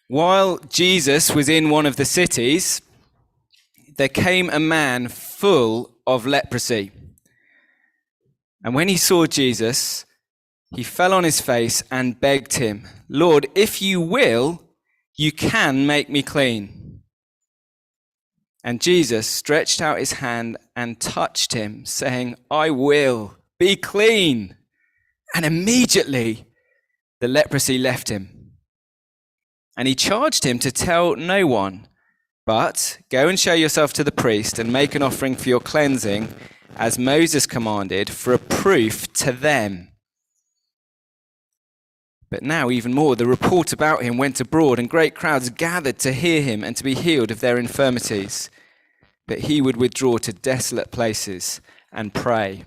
While Jesus was in one of the cities, there came a man full of leprosy. And when he saw Jesus, he fell on his face and begged him, "Lord, if you will, you can make me clean." And Jesus stretched out his hand and touched him, saying, "I will, be clean." And immediately the leprosy left him. And he charged him to tell no one, but go and show yourself to the priest and make an offering for your cleansing, as Moses commanded, for a proof to them. But now even more, the report about him went abroad, and great crowds gathered to hear him and to be healed of their infirmities. But he would withdraw to desolate places and pray.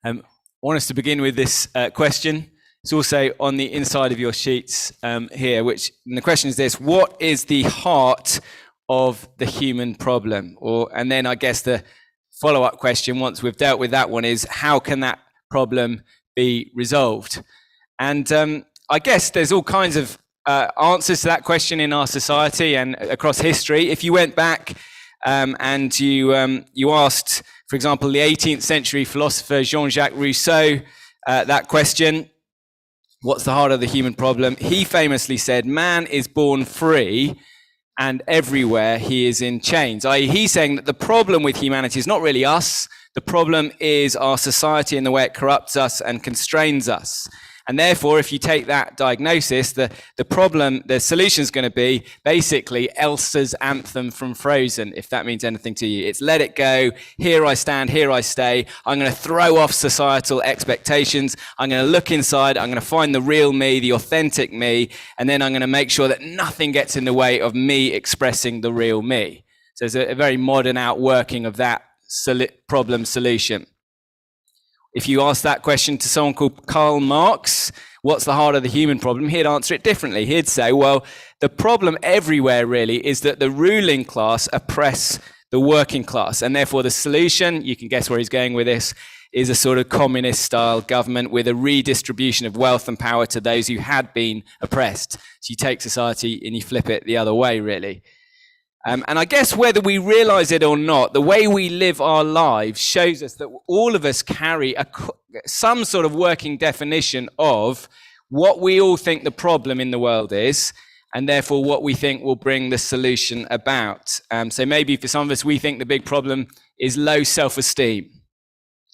I want us to begin with this question. It's also on the inside of your sheets here, and the question is this: what is the heart of the human problem? And then I guess the follow-up question, once we've dealt with that one, is how can that problem be resolved? And I guess there's all kinds of answers to that question in our society and across history. If you went back and you asked, for example, the 18th century philosopher Jean-Jacques Rousseau that question, what's the heart of the human problem? He famously said, man is born free and everywhere he is in chains. I.e., he's saying that the problem with humanity is not really us. The problem is our society and the way it corrupts us and constrains us. And therefore, if you take that diagnosis, the solution is going to be basically Elsa's anthem from Frozen, if that means anything to you. It's let it go, here I stand, here I stay. I'm going to throw off societal expectations. I'm going to look inside. I'm going to find the real me, the authentic me, and then I'm going to make sure that nothing gets in the way of me expressing the real me. So there's a very modern outworking of that problem solution. If you ask that question to someone called Karl Marx, what's the heart of the human problem? He'd answer it differently. He'd say, well, the problem everywhere really is that the ruling class oppress the working class. And therefore the solution, you can guess where he's going with this, is a sort of communist style government with a redistribution of wealth and power to those who had been oppressed. So you take society and you flip it the other way, really. And I guess whether we realize it or not, the way we live our lives shows us that all of us carry some sort of working definition of what we all think the problem in the world is, and therefore what we think will bring the solution about. So maybe for some of us, we think the big problem is low self-esteem.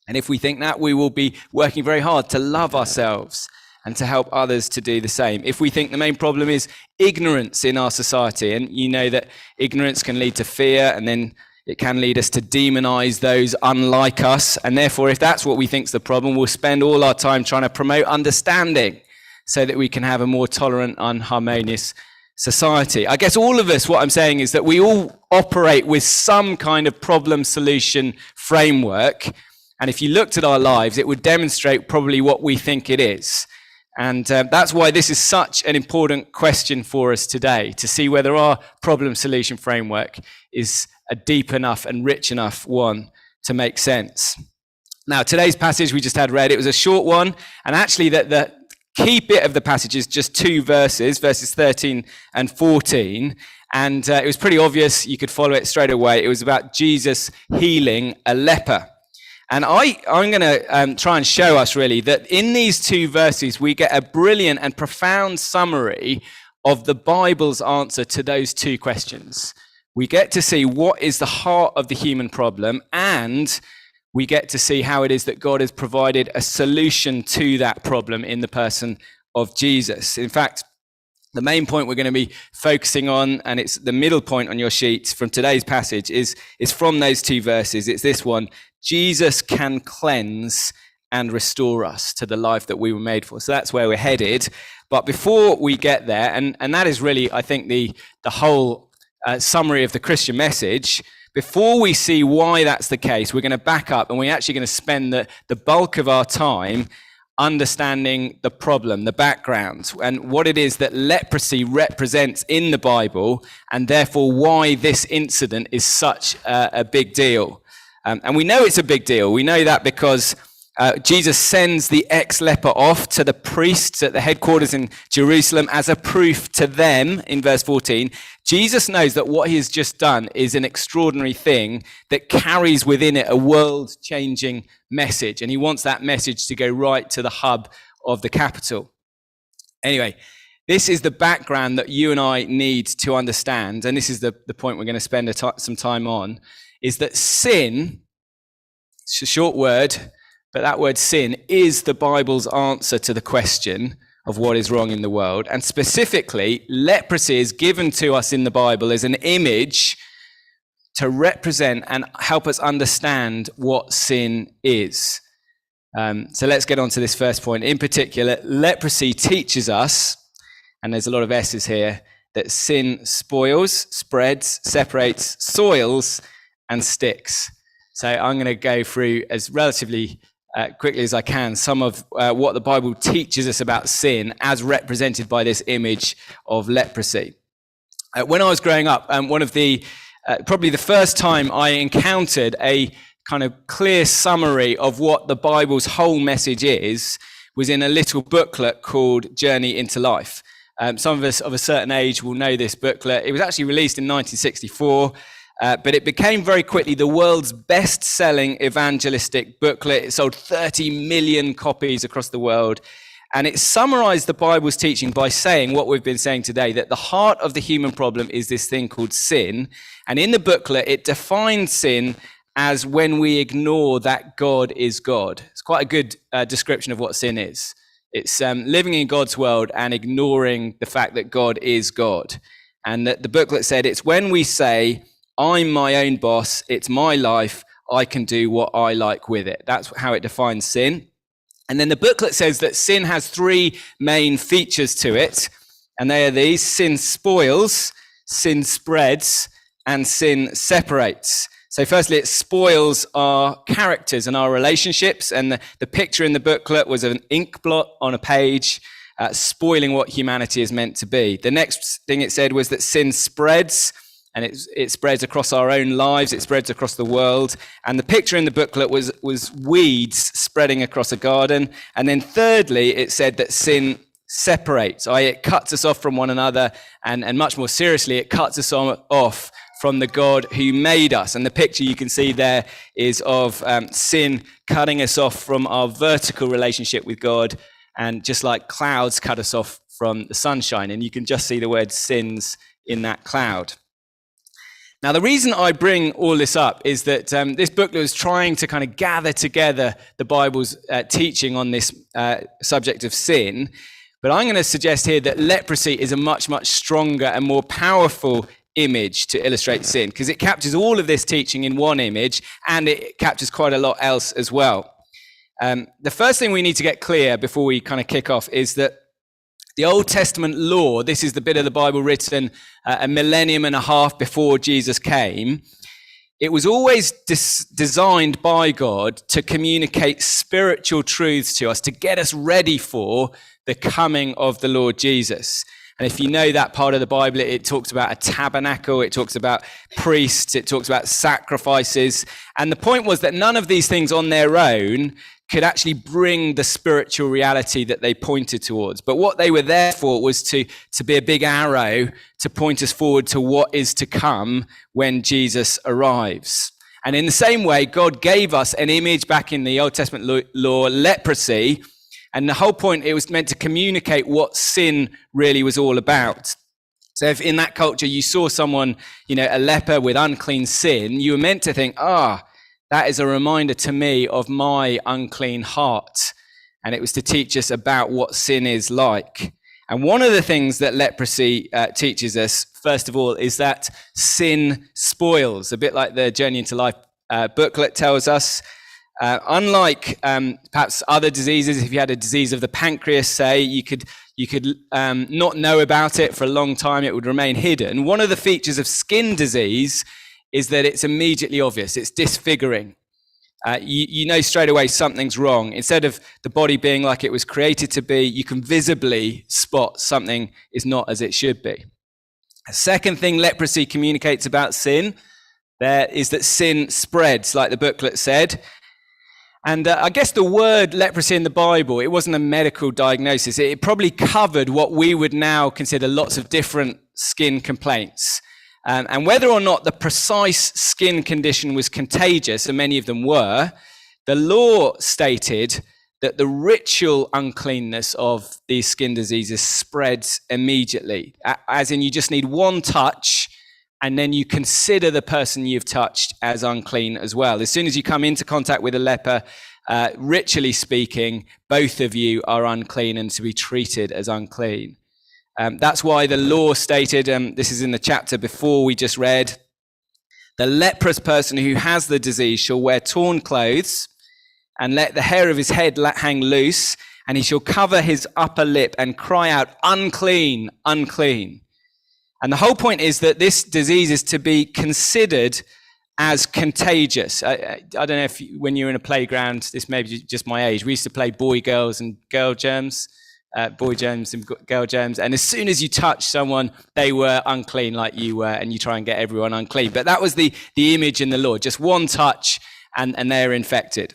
And if we think that, we will be working very hard to love ourselves and to help others to do the same. If we think the main problem is ignorance in our society, and you know that ignorance can lead to fear, and then it can lead us to demonize those unlike us, and therefore if that's what we think is the problem, we'll spend all our time trying to promote understanding so that we can have a more tolerant and harmonious society. I guess all of us, what I'm saying is that we all operate with some kind of problem solution framework, and if you looked at our lives, it would demonstrate probably what we think it is. And that's why this is such an important question for us today, to see whether our problem-solution framework is a deep enough and rich enough one to make sense. Now, today's passage we just had read, it was a short one, and actually the key bit of the passage is just two verses 13 and 14, and it was pretty obvious, you could follow it straight away. It was about Jesus healing a leper. And I'm going to try and show us really that in these two verses, we get a brilliant and profound summary of the Bible's answer to those two questions. We get to see what is the heart of the human problem, and we get to see how it is that God has provided a solution to that problem in the person of Jesus. In fact, the main point we're going to be focusing on, and it's the middle point on your sheets from today's passage, is from those two verses. It's this one: Jesus can cleanse and restore us to the life that we were made for. So that's where we're headed. But before we get there, and that is really, I think, the whole summary of the Christian message, before we see why that's the case, we're going to back up, and we're actually going to spend the bulk of our time understanding the problem, the background, and what it is that leprosy represents in the Bible, and therefore why this incident is such a big deal. And we know it's a big deal. We know that because Jesus sends the ex-leper off to the priests at the headquarters in Jerusalem as a proof to them, in verse 14. Jesus knows that what he has just done is an extraordinary thing that carries within it a world-changing message, and he wants that message to go right to the hub of the capital. Anyway, this is the background that you and I need to understand, and this is the point we're going to spend some time on, is that sin, it's a short word, but that word sin is the Bible's answer to the question of what is wrong in the world. And specifically, leprosy is given to us in the Bible as an image to represent and help us understand what sin is. So let's get on to this first point. In particular, leprosy teaches us, and there's a lot of S's here, that sin spoils, spreads, separates, soils, and sticks. So I'm going to go through as relatively quickly as I can some of what the Bible teaches us about sin as represented by this image of leprosy. When I was growing up, one of the probably the first time I encountered a kind of clear summary of what the Bible's whole message is was in a little booklet called Journey into Life. Some of us of a certain age will know this booklet. It was actually released in 1964. But it became very quickly the world's best-selling evangelistic booklet. It sold 30 million copies across the world. And it summarized the Bible's teaching by saying what we've been saying today, that the heart of the human problem is this thing called sin. And in the booklet, it defines sin as when we ignore that God is God. It's quite a good description of what sin is. It's living in God's world and ignoring the fact that God is God. And the booklet said it's when we say, I'm my own boss, it's my life, I can do what I like with it. That's how it defines sin. And then the booklet says that sin has three main features to it, and they are these: sin spoils, sin spreads, and sin separates. So firstly, it spoils our characters and our relationships, and the picture in the booklet was an ink blot on a page, spoiling what humanity is meant to be. The next thing it said was that sin spreads, and it spreads across our own lives, it spreads across the world. And the picture in the booklet was weeds spreading across a garden. And then thirdly, it said that sin separates, i.e. it cuts us off from one another, and much more seriously, it cuts us off from the God who made us. And the picture you can see there is of sin cutting us off from our vertical relationship with God, and just like clouds cut us off from the sunshine. And you can just see the word sins in that cloud. Now, the reason I bring all this up is that this booklet was trying to kind of gather together the Bible's teaching on this subject of sin. But I'm going to suggest here that leprosy is a much, much stronger and more powerful image to illustrate sin, because it captures all of this teaching in one image, and it captures quite a lot else as well. The first thing we need to get clear before we kind of kick off is that the Old Testament law, this is the bit of the Bible written a millennium and a half before Jesus came. It was always designed by God to communicate spiritual truths to us, to get us ready for the coming of the Lord Jesus. And if you know that part of the Bible, it talks about a tabernacle, it talks about priests, it talks about sacrifices. And the point was that none of these things on their own could actually bring the spiritual reality that they pointed towards. But what they were there for was to be a big arrow to point us forward to what is to come when Jesus arrives. And in the same way, God gave us an image back in the Old Testament law, leprosy. And the whole point, it was meant to communicate what sin really was all about. So if in that culture you saw someone, a leper with unclean sin, you were meant to think, that is a reminder to me of my unclean heart. And it was to teach us about what sin is like. And one of the things that leprosy teaches us, first of all, is that sin spoils, a bit like the Journey into Life booklet tells us. Unlike perhaps other diseases, if you had a disease of the pancreas, say, you could not know about it for a long time, it would remain hidden. One of the features of skin disease is that it's immediately obvious, it's disfiguring. You know straight away something's wrong. Instead of the body being like it was created to be, you can visibly spot something is not as it should be. A second thing leprosy communicates about sin there is that sin spreads, like the booklet said. And I guess the word leprosy in the Bible, it wasn't a medical diagnosis. It probably covered what we would now consider lots of different skin complaints. And whether or not the precise skin condition was contagious, and many of them were, the law stated that the ritual uncleanness of these skin diseases spreads immediately. As in, you just need one touch, and then you consider the person you've touched as unclean as well. As soon as you come into contact with a leper, ritually speaking, both of you are unclean and to be treated as unclean. That's why the law stated, this is in the chapter before we just read, the leprous person who has the disease shall wear torn clothes and let the hair of his head hang loose, and he shall cover his upper lip and cry out, unclean, unclean. And the whole point is that this disease is to be considered as contagious. I don't know if when you're in a playground, this may be just my age, we used to play boy, girls and girl germs, boy germs and girl germs. And as soon as you touch someone, they were unclean like you were, and you try and get everyone unclean. But that was the image in the law, just one touch and they're infected.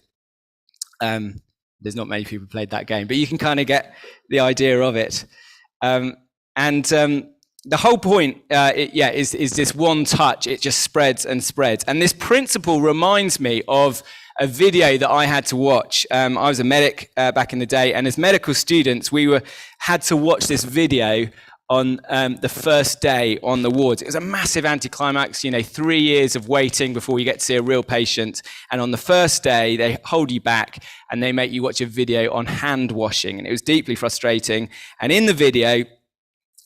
There's not many people played that game, but you can kind of get the idea of it. The whole point, is this one touch. It just spreads and spreads. And this principle reminds me of a video that I had to watch. I was a medic back in the day, and as medical students, we had to watch this video on the first day on the wards. It was a massive anticlimax, 3 years of waiting before you get to see a real patient. And on the first day, they hold you back and they make you watch a video on hand washing. And it was deeply frustrating. And in the video,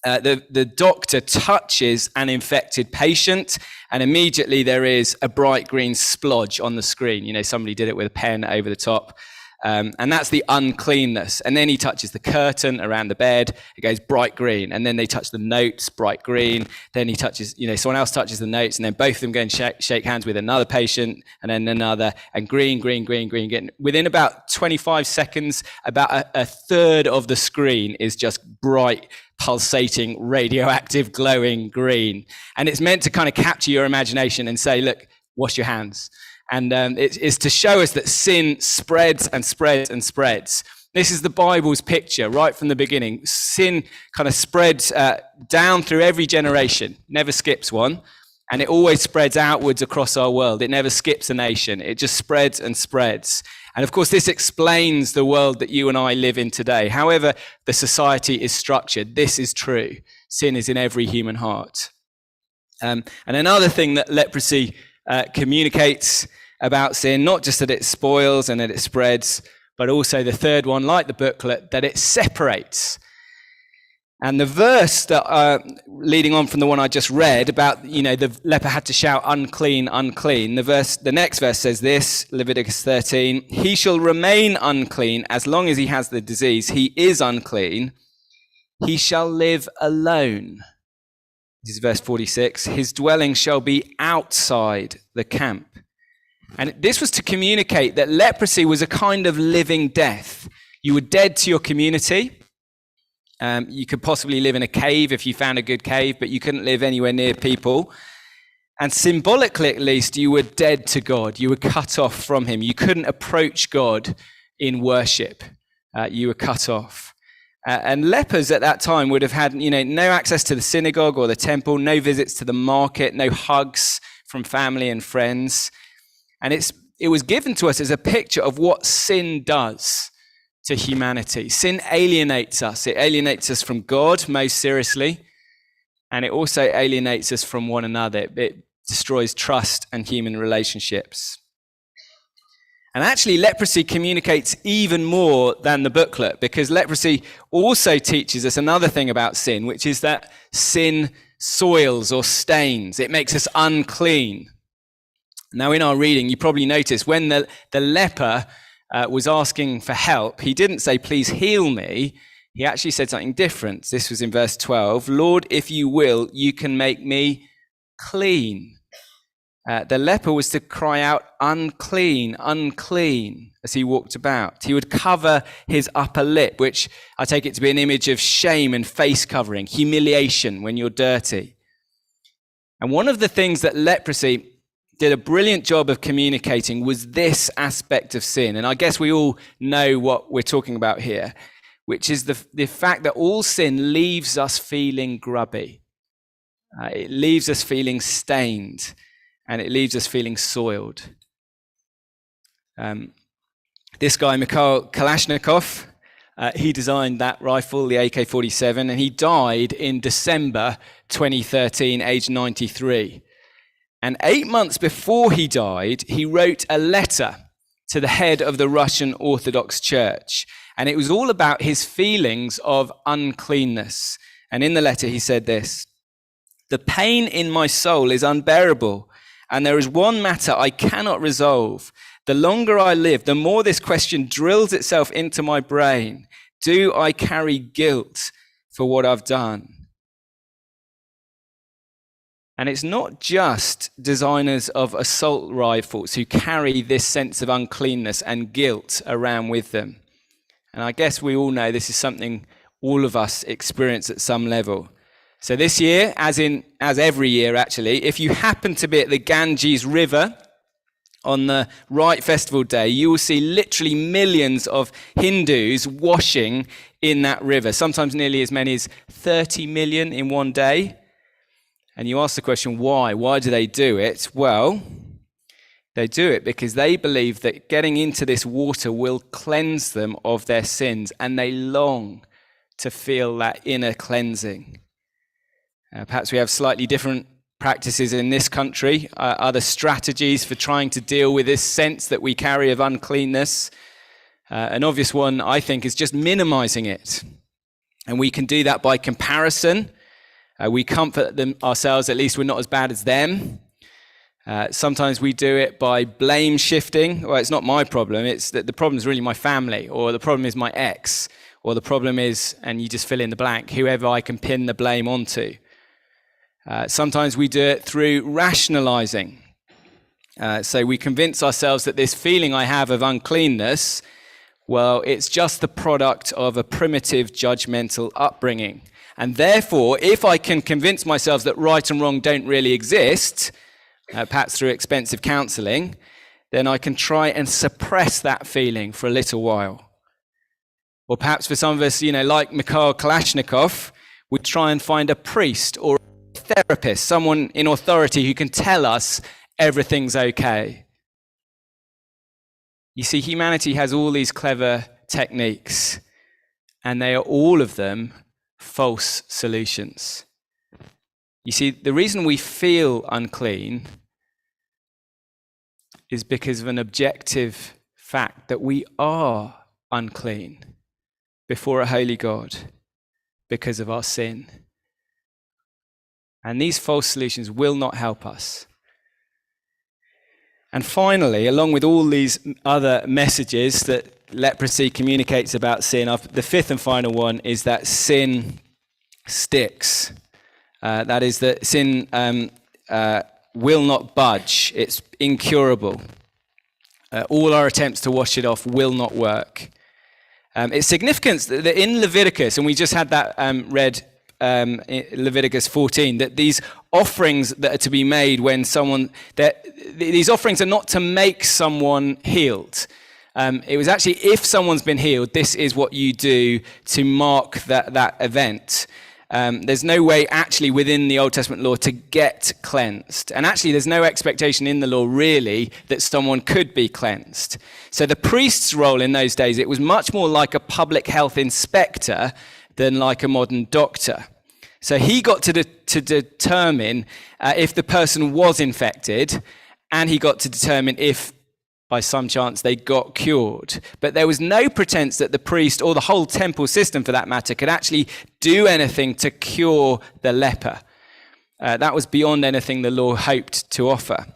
the doctor touches an infected patient, and immediately there is a bright green splodge on the screen. Somebody did it with a pen over the top. And that's the uncleanness. And then he touches the curtain around the bed. It goes bright green. And then they touch the notes, bright green. Then he touches, someone else touches the notes. And then both of them go and shake hands with another patient. And then another. And green, green, green, green. Getting, within about 25 seconds, about a third of the screen is just bright, pulsating, radioactive, glowing green. And it's meant to kind of capture your imagination and say, look, wash your hands. And it's to show us that sin spreads and spreads and spreads. This is the Bible's picture right from the beginning. Sin kind of spreads down through every generation, never skips one. And it always spreads outwards across our world. It never skips a nation. It just spreads and spreads. And of course, this explains the world that you and I live in today. However the society is structured, this is true. Sin is in every human heart. And another thing that leprosy communicates about sin, not just that it spoils and that it spreads, but also the third one, like the booklet, that it separates. And the verse that leading on from the one I just read about, the leper had to shout unclean, unclean. The next verse says this, Leviticus 13, he shall remain unclean as long as he has the disease. He is unclean. He shall live alone. This is verse 46. His dwelling shall be outside the camp. And this was to communicate that leprosy was a kind of living death. You were dead to your community. You could possibly live in a cave if you found a good cave, but you couldn't live anywhere near people. And symbolically, at least, you were dead to God. You were cut off from him. You couldn't approach God in worship. You were cut off. And lepers at that time would have had, no access to the synagogue or the temple, no visits to the market, no hugs from family and friends. And it was given to us as a picture of what sin does to humanity. Sin alienates us. It alienates us from God, most seriously. And it also alienates us from one another. It destroys trust and human relationships. And actually, leprosy communicates even more than the booklet, because leprosy also teaches us another thing about sin, which is that sin soils or stains. It makes us unclean. Now, in our reading, you probably noticed when the leper was asking for help, he didn't say, please heal me. He actually said something different. This was in verse 12. Lord, if you will, you can make me clean. The leper was to cry out, unclean, unclean, as he walked about. He would cover his upper lip, which I take it to be an image of shame and face covering, humiliation when you're dirty. And one of the things that leprosy did a brilliant job of communicating was this aspect of sin. And I guess we all know what we're talking about here, which is the fact that all sin leaves us feeling grubby. It leaves us feeling stained, and it leaves us feeling soiled. This guy, Mikhail Kalashnikov, he designed that rifle, the AK-47, and he died in December 2013, aged 93. And 8 months before he died, he wrote a letter to the head of the Russian Orthodox Church. And it was all about his feelings of uncleanness. And in the letter, he said this: "The pain in my soul is unbearable, and there is one matter I cannot resolve. The longer I live, the more this question drills itself into my brain. Do I carry guilt for what I've done?" And it's not just designers of assault rifles who carry this sense of uncleanness and guilt around with them. And I guess we all know this is something all of us experience at some level. So this year, as every year actually, if you happen to be at the Ganges River on the right festival day, you will see literally millions of Hindus washing in that river, sometimes nearly as many as 30 million in one day. And you ask the question, why? Why do they do it? Well, they do it because they believe that getting into this water will cleanse them of their sins, and they long to feel that inner cleansing. Perhaps we have slightly different practices in this country, other strategies for trying to deal with this sense that we carry of uncleanness. An obvious one, I think, is just minimizing it. And we can do that by comparison. We comfort ourselves, at least we're not as bad as them. Sometimes we do it by blame shifting. Well, it's not my problem, it's that the problem is really my family, or the problem is my ex, or the problem is, and you just fill in the blank, whoever I can pin the blame onto. Sometimes we do it through rationalizing. So we convince ourselves that this feeling I have of uncleanness, well, it's just the product of a primitive judgmental upbringing. And therefore, if I can convince myself that right and wrong don't really exist, perhaps through expensive counseling, then I can try and suppress that feeling for a little while. Or perhaps for some of us, like Mikhail Kalashnikov, we try and find a priest or a therapist, someone in authority who can tell us everything's okay. You see, humanity has all these clever techniques, and they are all of them false solutions. You see, the reason we feel unclean is because of an objective fact that we are unclean before a holy God because of our sin. And these false solutions will not help us. And finally, along with all these other messages that leprosy communicates about sin, the fifth and final one is that sin sticks. That is that sin will not budge. It's incurable. All our attempts to wash it off will not work. It's significant that in Leviticus, and we just had that read in Leviticus 14, that these offerings that are to be made when these offerings are not to make someone healed. It was actually, if someone's been healed, this is what you do to mark that event. There's no way actually within the Old Testament law to get cleansed. And actually there's no expectation in the law really that someone could be cleansed. So the priest's role in those days, it was much more like a public health inspector than like a modern doctor. So he got to determine if the person was infected, and he got to determine if by some chance they got cured. But there was no pretense that the priest, or the whole temple system for that matter, could actually do anything to cure the leper. That was beyond anything the law hoped to offer.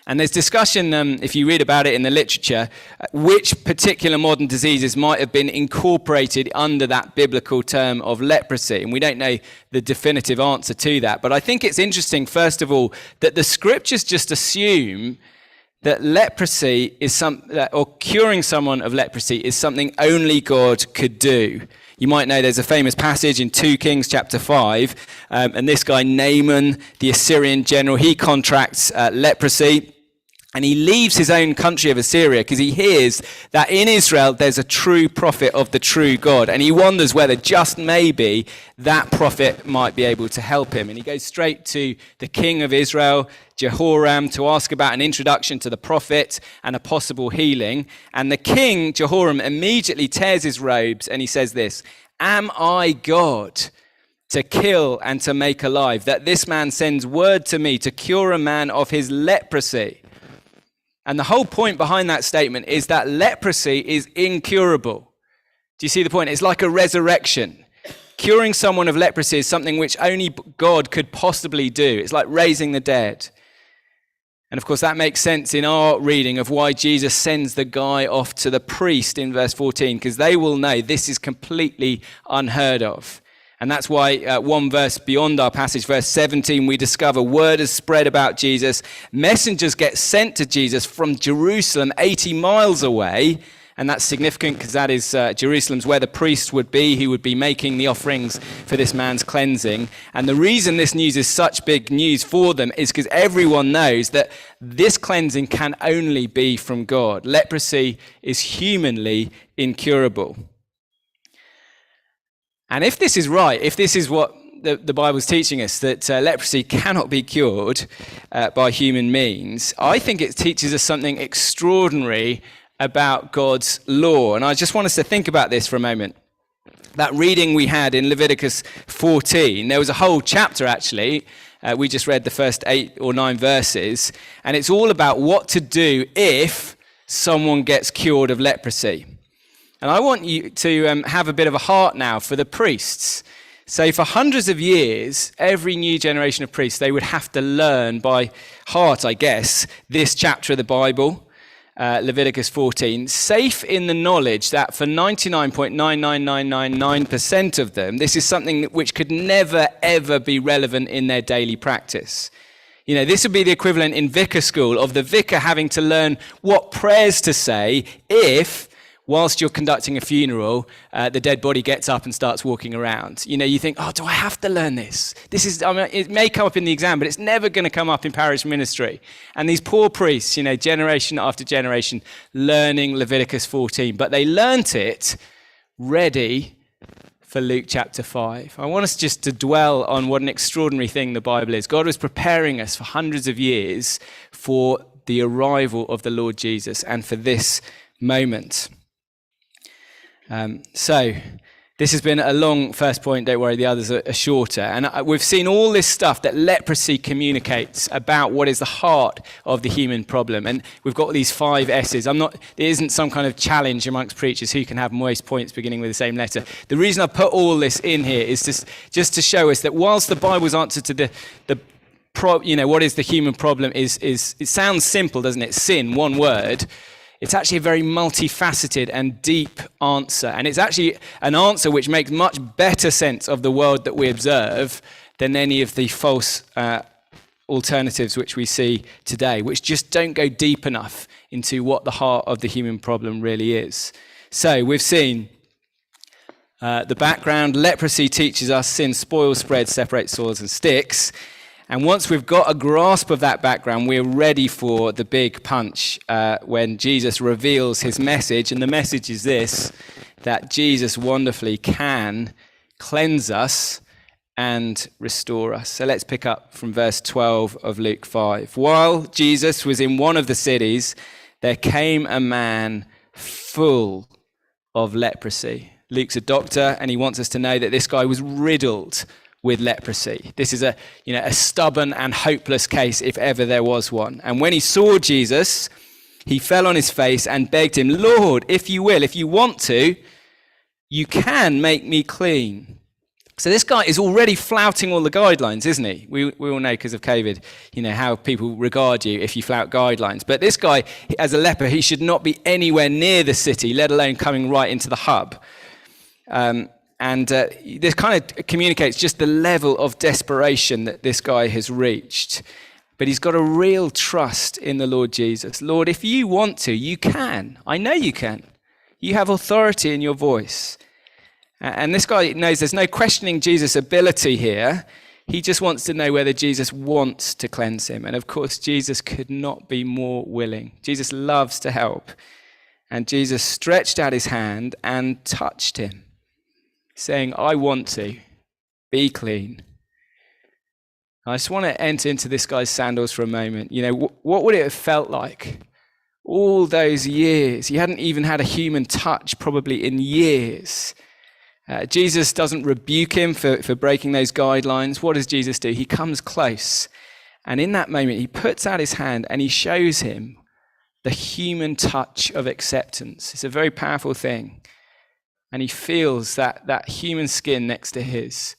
And there's discussion, if you read about it in the literature, which particular modern diseases might have been incorporated under that biblical term of leprosy. And we don't know the definitive answer to that. But I think it's interesting, first of all, that the scriptures just assume that leprosy is or curing someone of leprosy is something only God could do. You might know there's a famous passage in 2 Kings chapter 5, and this guy Naaman, the Assyrian general, he contracts leprosy. And he leaves his own country of Assyria because he hears that in Israel there's a true prophet of the true God. And he wonders whether just maybe that prophet might be able to help him. And he goes straight to the king of Israel, Jehoram, to ask about an introduction to the prophet and a possible healing. And the king, Jehoram, immediately tears his robes and he says this, "Am I God to kill and to make alive, that this man sends word to me to cure a man of his leprosy?" And the whole point behind that statement is that leprosy is incurable. Do you see the point? It's like a resurrection. Curing someone of leprosy is something which only God could possibly do. It's like raising the dead. And of course, that makes sense in our reading of why Jesus sends the guy off to the priest in verse 14, because they will know this is completely unheard of. And that's why one verse beyond our passage, verse 17, we discover word has spread about Jesus. Messengers get sent to Jesus from Jerusalem, 80 miles away. And that's significant because that is Jerusalem's where the priest would be. He would be making the offerings for this man's cleansing. And the reason this news is such big news for them is because everyone knows that this cleansing can only be from God. Leprosy is humanly incurable. And if this is right, if this is what the Bible's teaching us, that leprosy cannot be cured by human means, I think it teaches us something extraordinary about God's law. And I just want us to think about this for a moment. That reading we had in Leviticus 14, there was a whole chapter actually. We just read the first 8 or 9 verses. And it's all about what to do if someone gets cured of leprosy. And I want you to have a bit of a heart now for the priests. So for hundreds of years, every new generation of priests, they would have to learn by heart, I guess, this chapter of the Bible, Leviticus 14, safe in the knowledge that for 99.99999% of them, this is something which could never, ever be relevant in their daily practice. You know, this would be the equivalent in vicar school of the vicar having to learn what prayers to say if, whilst you're conducting a funeral, the dead body gets up and starts walking around. You know, you think, oh, do I have to learn this? It may come up in the exam, but it's never going to come up in parish ministry. And these poor priests, you know, generation after generation, learning Leviticus 14. But they learnt it ready for Luke chapter 5. I want us just to dwell on what an extraordinary thing the Bible is. God was preparing us for hundreds of years for the arrival of the Lord Jesus and for this moment. So this has been a long first point. Don't worry, the others are shorter. And we've seen all this stuff that leprosy communicates about what is the heart of the human problem. And we've got these 5 S's. There isn't some kind of challenge amongst preachers who can have most points beginning with the same letter. The reason I put all this in here is just to show us that whilst the Bible's answer to what is the human problem is it sounds simple, doesn't it? Sin, one word. It's actually a very multifaceted and deep answer. And it's actually an answer which makes much better sense of the world that we observe than any of the false alternatives which we see today, which just don't go deep enough into what the heart of the human problem really is. So we've seen the background. Leprosy teaches us sin spoils, spreads, separates, soils and sticks. And once we've got a grasp of that background, we're ready for the big punch when Jesus reveals his message. And the message is this, that Jesus wonderfully can cleanse us and restore us. So let's pick up from verse 12 of Luke 5. While Jesus was in one of the cities, there came a man full of leprosy. Luke's a doctor, and he wants us to know that this guy was riddled with leprosy. This is a stubborn and hopeless case if ever there was one. And when he saw Jesus, he fell on his face and begged him, "Lord, if you will, if you want to, you can make me clean." So this guy is already flouting all the guidelines, isn't he? We all know because of COVID, how people regard you if you flout guidelines. But this guy, as a leper, he should not be anywhere near the city, let alone coming right into the hub. And this kind of communicates just the level of desperation that this guy has reached. But he's got a real trust in the Lord Jesus. Lord, if you want to, you can. I know you can. You have authority in your voice. And this guy knows there's no questioning Jesus' ability here. He just wants to know whether Jesus wants to cleanse him. And of course, Jesus could not be more willing. Jesus loves to help. And Jesus stretched out his hand and touched him, saying, I want to be clean. I just want to enter into this guy's sandals for a moment. You know, what would it have felt like? All those years. He hadn't even had a human touch probably in years. Jesus doesn't rebuke him for breaking those guidelines. What does Jesus do? He comes close. And in that moment, he puts out his hand and he shows him the human touch of acceptance. It's a very powerful thing. And he feels that human skin next to his.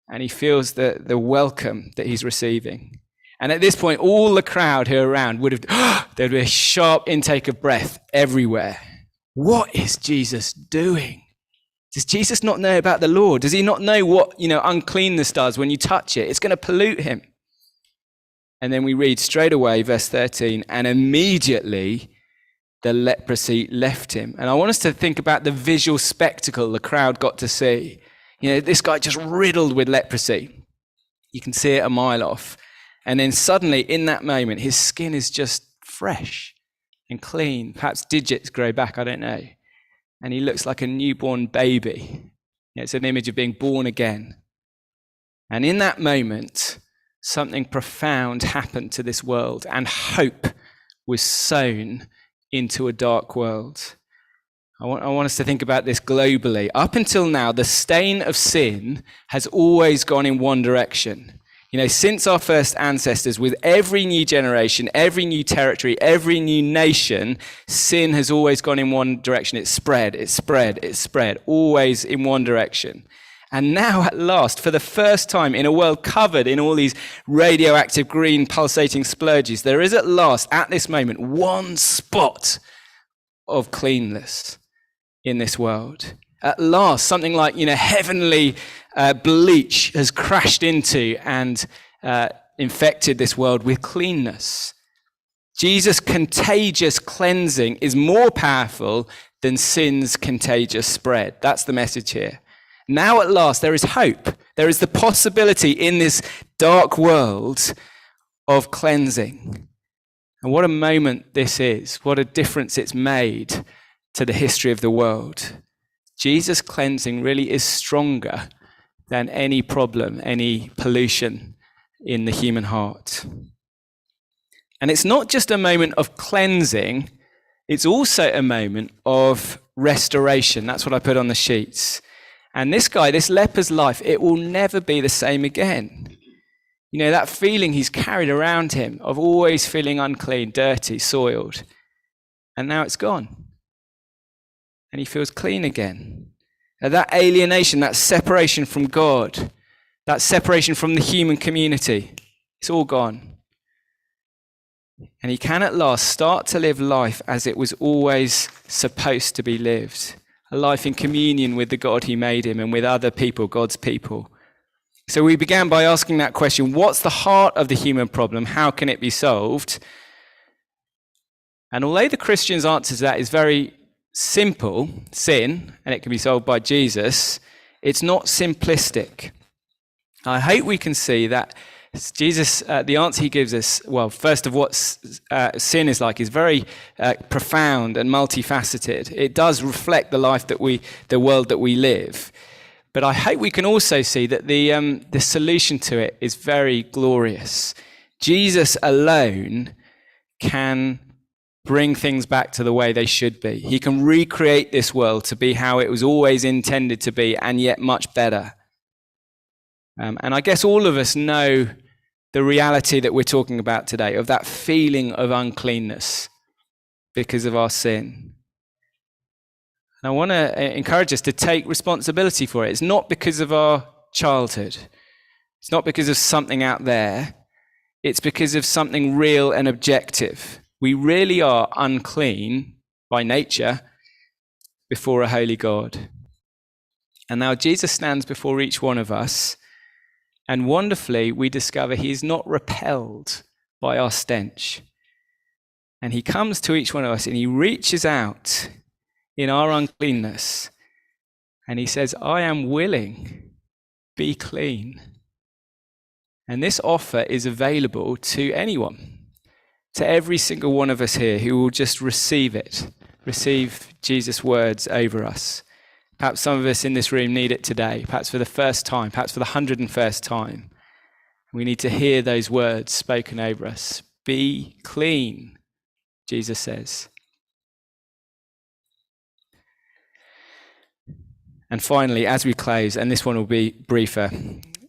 And he feels the welcome that he's receiving. And at this point, all the crowd who are around would have, there'd be a sharp intake of breath everywhere. What is Jesus doing? Does Jesus not know about the law? Does he not know what, uncleanness does when you touch it? It's going to pollute him. And then we read straight away, verse 13, and immediately the leprosy left him. And I want us to think about the visual spectacle the crowd got to see. This guy just riddled with leprosy. You can see it a mile off. And then suddenly, in that moment, his skin is just fresh and clean. Perhaps digits grow back, I don't know. And he looks like a newborn baby. It's an image of being born again. And in that moment, something profound happened to this world, and hope was sown into a dark world. I want us to think about this globally. Up until now, the stain of sin has always gone in one direction. Since our first ancestors, with every new generation, every new territory, every new nation, sin has always gone in one direction. It's spread, always in one direction. And now at last, for the first time in a world covered in all these radioactive green pulsating splurges, there is at last, at this moment, one spot of cleanness in this world. At last, something like, heavenly bleach has crashed into and infected this world with cleanness. Jesus' contagious cleansing is more powerful than sin's contagious spread. That's the message here. Now at last, there is hope. There is the possibility in this dark world of cleansing. And what a moment this is. What a difference it's made to the history of the world. Jesus' cleansing really is stronger than any problem, any pollution in the human heart. And it's not just a moment of cleansing, it's also a moment of restoration. That's what I put on the sheets. And this guy, this leper's life, it will never be the same again. That feeling he's carried around him of always feeling unclean, dirty, soiled. And now it's gone. And he feels clean again. Now that alienation, that separation from God, that separation from the human community, it's all gone. And he can at last start to live life as it was always supposed to be lived. A life in communion with the God who made him and with other people, God's people. So we began by asking that question, what's the heart of the human problem? How can it be solved? And although the Christian's answer to that is very simple, sin, and it can be solved by Jesus, it's not simplistic. I hope we can see that Jesus, the answer he gives us, well, first of what sin is like, is very profound and multifaceted. It does reflect the life the world that we live. But I hope we can also see that the solution to it is very glorious. Jesus alone can bring things back to the way they should be. He can recreate this world to be how it was always intended to be, and yet much better. And I guess all of us know the reality that we're talking about today, of that feeling of uncleanness because of our sin. And I want to encourage us to take responsibility for it. It's not because of our childhood. It's not because of something out there. It's because of something real and objective. We really are unclean by nature before a holy God. And now Jesus stands before each one of us, and wonderfully we discover he is not repelled by our stench. And he comes to each one of us and he reaches out in our uncleanness And he says, I am willing, be clean. And this offer is available to anyone, to every single one of us here who will just receive it, receive Jesus' words over us. Perhaps some of us in this room need it today, perhaps for the first time, perhaps for the 101st time. We need to hear those words spoken over us. Be clean, Jesus says. And finally, as we close, and this one will be briefer,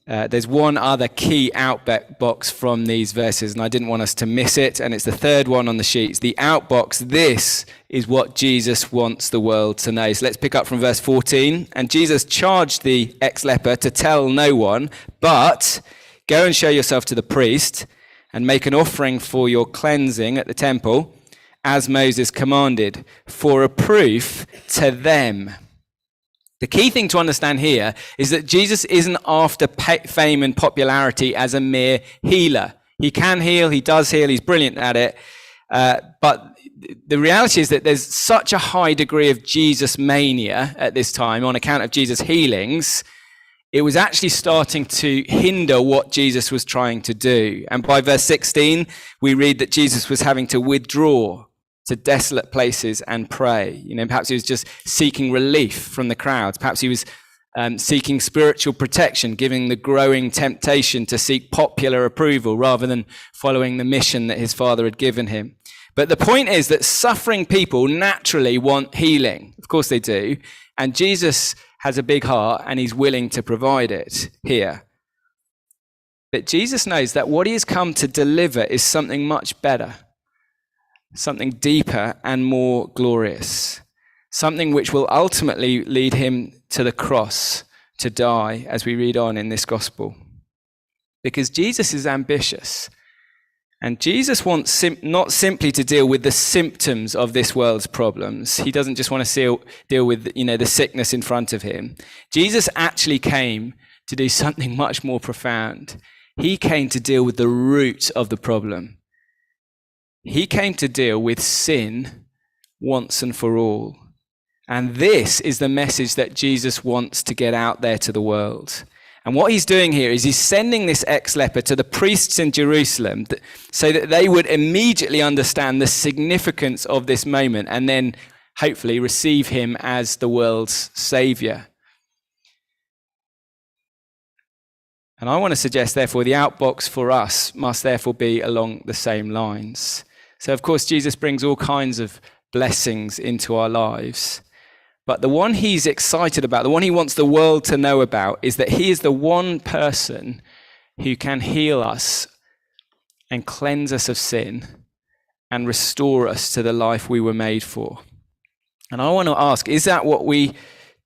there's one other key outbox from these verses, and I didn't want us to miss it, and it's the third one on the sheets. The outbox, this is what Jesus wants the world to know. So let's pick up from verse 14. And Jesus charged the ex-leper to tell no one, but go and show yourself to the priest and make an offering for your cleansing at the temple, as Moses commanded, for a proof to them. The key thing to understand here is that Jesus isn't after fame and popularity as a mere healer. He can heal, he does heal, he's brilliant at it. But the reality is that there's such a high degree of Jesus mania at this time on account of Jesus' healings. It was actually starting to hinder what Jesus was trying to do. And by verse 16, we read that Jesus was having to withdraw to desolate places and pray. Perhaps he was just seeking relief from the crowds. Perhaps he was seeking spiritual protection, giving the growing temptation to seek popular approval rather than following the mission that his Father had given him. But the point is that suffering people naturally want healing. Of course they do. And Jesus has a big heart and he's willing to provide it here. But Jesus knows that what he has come to deliver is something much better. Something deeper and more glorious, something which will ultimately lead him to the cross to die, as we read on in this gospel. Because Jesus is ambitious, and Jesus wants not simply to deal with the symptoms of this world's problems. He doesn't just want to deal with the sickness in front of him. Jesus actually came to do something much more profound. He came to deal with the root of the problem. He came to deal with sin once and for all. And this is the message that Jesus wants to get out there to the world. And what he's doing here is he's sending this ex-leper to the priests in Jerusalem so that they would immediately understand the significance of this moment and then hopefully receive him as the world's savior. And I want to suggest, therefore, the outbox for us must therefore be along the same lines. So, of course, Jesus brings all kinds of blessings into our lives. But the one he's excited about, the one he wants the world to know about, is that he is the one person who can heal us and cleanse us of sin and restore us to the life we were made for. And I want to ask, is that what we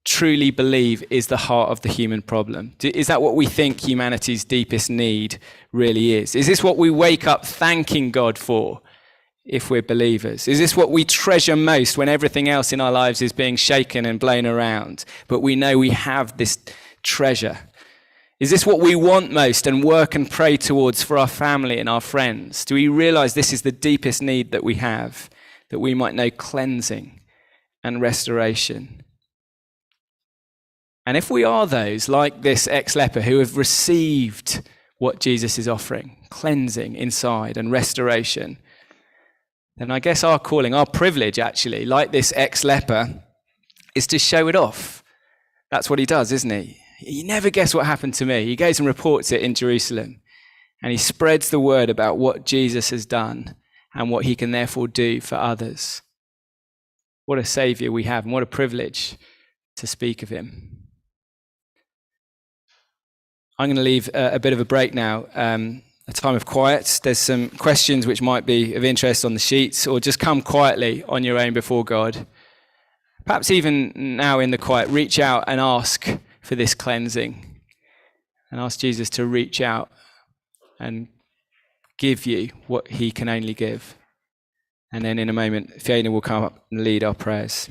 truly believe is the heart of the human problem? Is that what we think humanity's deepest need really is? Is this what we wake up thanking God for if we're believers? Is this what we treasure most when everything else in our lives is being shaken and blown around, but we know we have this treasure? Is this what we want most and work and pray towards for our family and our friends? Do we realize this is the deepest need that we have, that we might know cleansing and restoration? And if we are those, like this ex-leper, who have received what Jesus is offering, cleansing inside and restoration, then I guess our calling, our privilege actually, like this ex-leper, is to show it off. That's what he does, isn't he? You never guess what happened to me. He goes and reports it in Jerusalem, and he spreads the word about what Jesus has done and what he can therefore do for others. What a savior we have, and what a privilege to speak of him. I'm going to leave a bit of a break now, a time of quiet. There's some questions which might be of interest on the sheets, or just come quietly on your own before God. Perhaps even now in the quiet, reach out and ask for this cleansing, and ask Jesus to reach out and give you what he can only give. And then in a moment, Fiona will come up and lead our prayers.